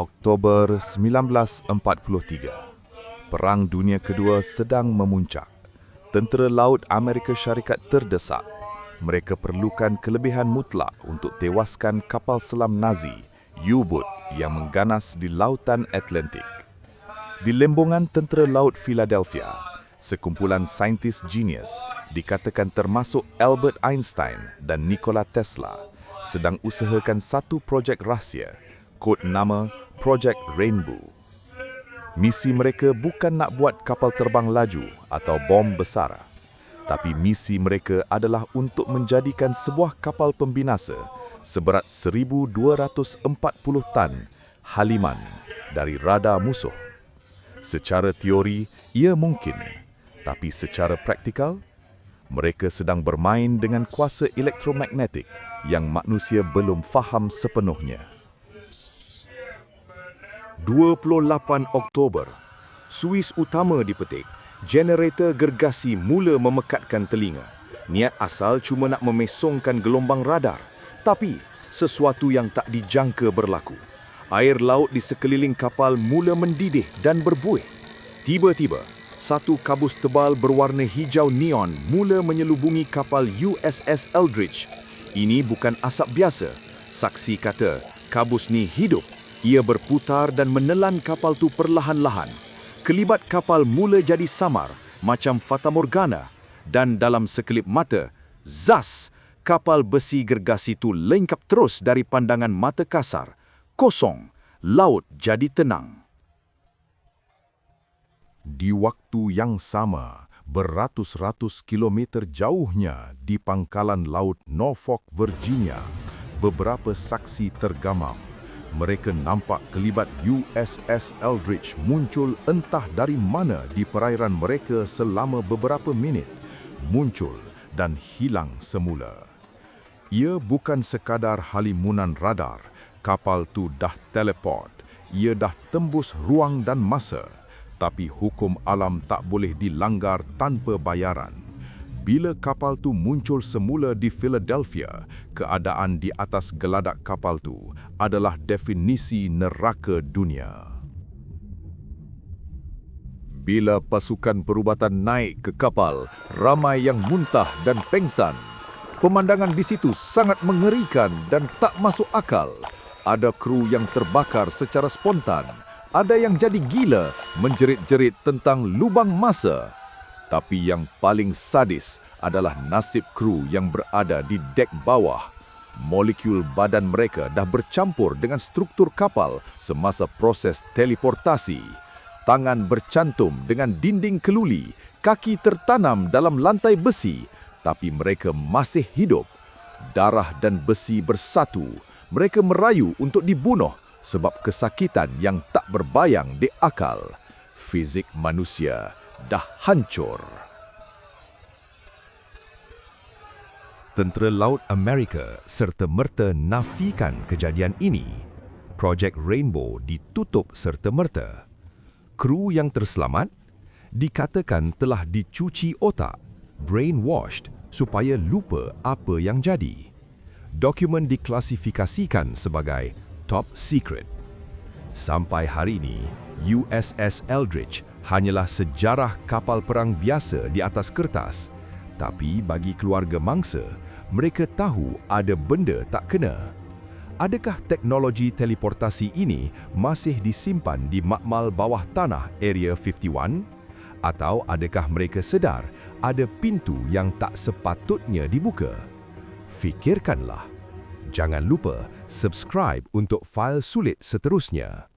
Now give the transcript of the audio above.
Oktober 1943. Perang Dunia Kedua sedang memuncak. Tentera Laut Amerika Syarikat terdesak. Mereka perlukan kelebihan mutlak untuk tewaskan kapal selam Nazi, U-boat yang mengganas di Lautan Atlantik. Di lembongan Tentera Laut Philadelphia, sekumpulan saintis genius, dikatakan termasuk Albert Einstein dan Nikola Tesla, sedang usahakan satu projek rahsia, kod nama Projek Rainbow. Misi mereka bukan nak buat kapal terbang laju atau bom besar, tapi misi mereka adalah untuk menjadikan sebuah kapal pembinasa seberat 1,240 tan haliman dari radar musuh. Secara teori, ia mungkin, tapi secara praktikal, mereka sedang bermain dengan kuasa elektromagnetik yang manusia belum faham sepenuhnya. 28 Oktober, suis utama dipetik. Generator gergasi mula memekatkan telinga. Niat asal cuma nak memesongkan gelombang radar, tapi sesuatu yang tak dijangka berlaku. Air laut di sekeliling kapal mula mendidih dan berbuih. Tiba-tiba, satu kabus tebal berwarna hijau neon mula menyelubungi kapal USS Eldridge. Ini bukan asap biasa. Saksi kata, kabus ni hidup. Ia berputar dan menelan kapal tu perlahan-lahan. Kelibat kapal mula jadi samar, macam Fata Morgana. Dan dalam sekelip mata, zas! Kapal besi gergasi tu lengkap terus dari pandangan mata kasar. Kosong, laut jadi tenang. Di waktu yang sama, beratus-ratus kilometer jauhnya di pangkalan laut Norfolk, Virginia, beberapa saksi tergamam. Mereka nampak kelibat USS Eldridge muncul entah dari mana di perairan mereka selama beberapa minit, muncul dan hilang semula. Ia bukan sekadar halimunan radar, kapal tu dah teleport, ia dah tembus ruang dan masa, tapi hukum alam tak boleh dilanggar tanpa bayaran. Bila kapal tu muncul semula di Philadelphia, keadaan di atas geladak kapal tu adalah definisi neraka dunia. Bila pasukan perubatan naik ke kapal, ramai yang muntah dan pengsan. Pemandangan di situ sangat mengerikan dan tak masuk akal. Ada kru yang terbakar secara spontan. Ada yang jadi gila menjerit-jerit tentang lubang masa. Tapi yang paling sadis adalah nasib kru yang berada di dek bawah. Molekul badan mereka dah bercampur dengan struktur kapal semasa proses teleportasi. Tangan bercantum dengan dinding keluli, kaki tertanam dalam lantai besi, tapi mereka masih hidup. Darah dan besi bersatu. Mereka merayu untuk dibunuh sebab kesakitan yang tak berbayang di akal. Fizik manusia dah hancur. Tentera Laut Amerika serta-merta nafikan kejadian ini. Projek Rainbow ditutup serta-merta. Kru yang terselamat dikatakan telah dicuci otak, brainwashed supaya lupa apa yang jadi. Dokumen diklasifikasikan sebagai top secret. Sampai hari ini, USS Eldridge hanyalah sejarah kapal perang biasa di atas kertas. Tapi bagi keluarga mangsa, mereka tahu ada benda tak kena. Adakah teknologi teleportasi ini masih disimpan di makmal bawah tanah Area 51? Atau adakah mereka sedar ada pintu yang tak sepatutnya dibuka? Fikirkanlah. Jangan lupa subscribe untuk fail sulit seterusnya.